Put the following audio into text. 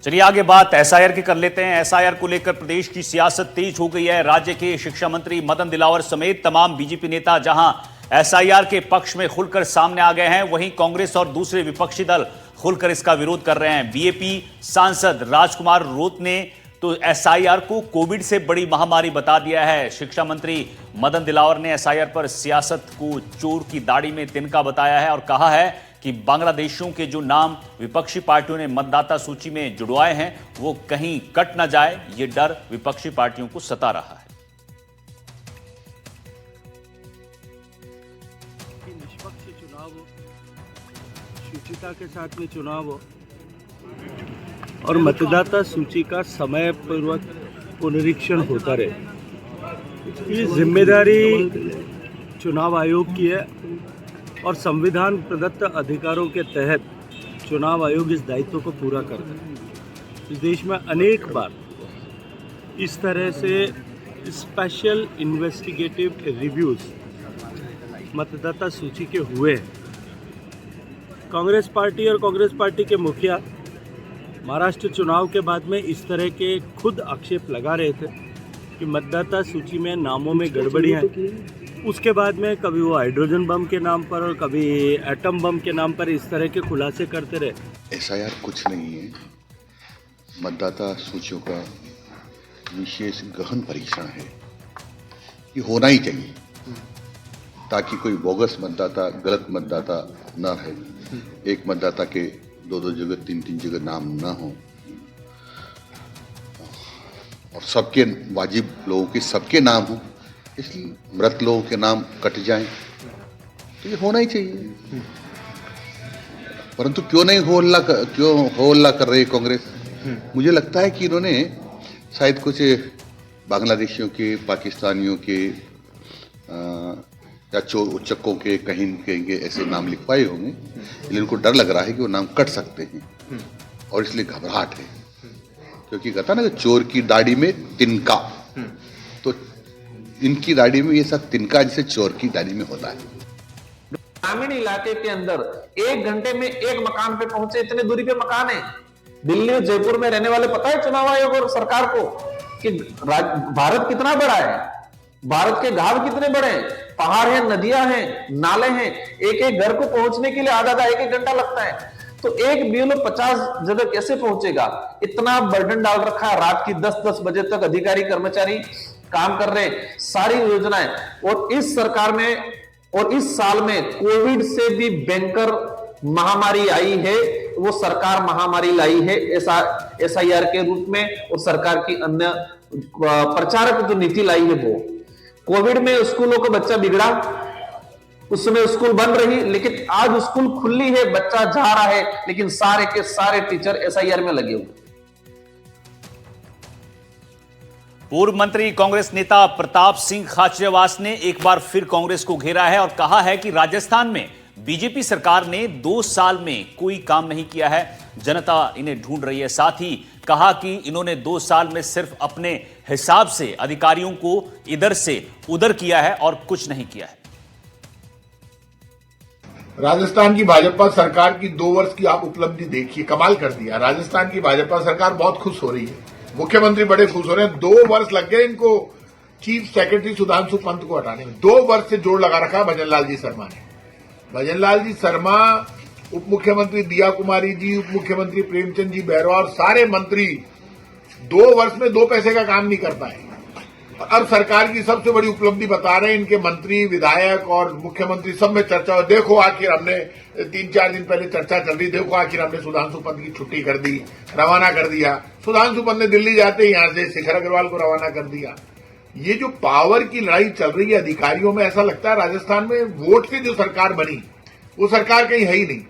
चलिए आगे बात एसआईआर की कर लेते हैं। एसआईआर को लेकर प्रदेश की सियासत तेज हो गई है। राज्य के शिक्षा मंत्री मदन दिलावर समेत तमाम बीजेपी नेता जहां एसआईआर के पक्ष में खुलकर सामने आ गए हैं, वहीं कांग्रेस और दूसरे विपक्षी दल खुलकर इसका विरोध कर रहे हैं। बीएपी सांसद राजकुमार रोत ने तो एसआईआर को कोविड से बड़ी महामारी बता दिया है। शिक्षा मंत्री मदन दिलावर ने एसआईआर पर सियासत को चोर की दाढ़ी में तिनका बताया है और कहा है कि बांग्लादेशियों के जो नाम विपक्षी पार्टियों ने मतदाता सूची में जुड़वाए हैं वो कहीं कट ना जाए, ये डर विपक्षी पार्टियों को सता रहा है। निष्पक्ष चुनाव हो, शुचिता के साथ में चुनाव हो और मतदाता सूची का समय पूर्वक पुनरीक्षण होता रहे, ये जिम्मेदारी चुनाव आयोग की है और संविधान प्रदत्त अधिकारों के तहत चुनाव आयोग इस दायित्व को पूरा करता है। इस देश में अनेक बार इस तरह से स्पेशल इन्वेस्टिगेटिव रिव्यूज मतदाता सूची के हुए हैं। कांग्रेस पार्टी और कांग्रेस पार्टी के मुखिया महाराष्ट्र चुनाव के बाद में इस तरह के खुद आक्षेप लगा रहे थे कि मतदाता सूची में नामों में गड़बड़ियाँ हैं। उसके बाद में कभी वो हाइड्रोजन बम के नाम पर और कभी एटम बम के नाम पर इस तरह के खुलासे करते रहे। एसआईआर कुछ नहीं है, मतदाता सूचियों का विशेष गहन परीक्षण है। ये होना ही चाहिए ताकि कोई बोगस मतदाता, गलत मतदाता न रहे। एक मतदाता के दो जगह, तीन जगह नाम ना हो और सबके वाजिब लोगों के सबके नाम हो, इसलिए मृत लोगों के नाम कट जाएं, तो ये होना ही चाहिए। परंतु क्यों नहीं हो हल्ला कर रही कांग्रेस? मुझे लगता है कि इन्होंने शायद कुछ बांग्लादेशियों के, पाकिस्तानियों के या चोर उच्चकों के कहीं ऐसे नाम लिखवाए होंगे, इसलिए उनको डर लग रहा है कि वो नाम कट सकते हैं और इसलिए घबराहट है। क्योंकि कहता ना कि चोर की दाढ़ी में तिनका, तो इनकी दाढ़ी में ये सब तिनका जैसे चोर की दाढ़ी में होता है। ग्रामीण इलाके के अंदर 1 घंटे में एक मकान पे पहुंचे, इतने दूरी पे मकान है। दिल्ली और जयपुर में रहने वाले पता है चुनाव आयोग और सरकार को कि भारत कितना बड़ा है, भारत के घाव कितने बड़े हैं, पहाड़ हैं, नदियां हैं, नाले हैं। एक घर को पहुंचने के लिए आधा 1 घंटा लगता है, तो एक बीएलओ 50 जगह कैसे पहुंचेगा? इतना बर्डन डाल रखा है। रात की 10-10 बजे तक अधिकारी कर्मचारी काम कर रहे हैं, सारी योजनाएं। और इस सरकार में और इस साल में कोविड से भी भयंकर महामारी आई है, वो सरकार महामारी लाई है एसआईआर के रूप में, और सरकार की अन्य प्रचारक जो नीति लाई है वो। कोविड में स्कूलों का बच्चा बिगड़ा, उस समय स्कूल बंद रही, लेकिन आज स्कूल खुली है, बच्चा जा रहा है, लेकिन सारे के सारे टीचर एसआईआर में लगे हुए। पूर्व मंत्री कांग्रेस नेता प्रताप सिंह खाचरियावास ने एक बार फिर कांग्रेस को घेरा है और कहा है कि राजस्थान में बीजेपी सरकार ने 2 साल में कोई काम नहीं किया है, जनता इन्हें ढूंढ रही है। साथ ही कहा कि इन्होंने 2 साल में सिर्फ अपने हिसाब से अधिकारियों को इधर से उधर किया है और कुछ नहीं किया है। राजस्थान की भाजपा सरकार की 2 वर्ष की आप उपलब्धि देखिए, कमाल कर दिया। राजस्थान की भाजपा सरकार बहुत खुश हो रही है, मुख्यमंत्री बड़े खुश हो रहे हैं। 2 वर्ष लग गए इनको चीफ सेक्रेटरी सुधांशु पंत को हटाने में। 2 वर्ष से जोड़ लगा रखा भजन लाल जी शर्मा ने। भजन लाल जी शर्मा, उप मुख्यमंत्री दिया कुमारी जी, उप मुख्यमंत्री प्रेमचंद जी बैरवा और सारे मंत्री 2 वर्ष में 2 पैसे का काम नहीं कर पाए। अब सरकार की सबसे बड़ी उपलब्धि बता रहे हैं इनके मंत्री, विधायक और मुख्यमंत्री सब में चर्चा हो। देखो आखिर हमने 3-4 दिन पहले चर्चा चल रही, देखो आखिर हमने सुधांशु पंत की छुट्टी कर दी, रवाना कर दिया। सुधांशु पंत ने दिल्ली जाते ही यहां से शिखर अग्रवाल को रवाना कर दिया। ये जो पावर की लड़ाई चल रही है अधिकारियों में, ऐसा लगता है राजस्थान में वोट से जो सरकार बनी वो सरकार कहीं है ही नहीं।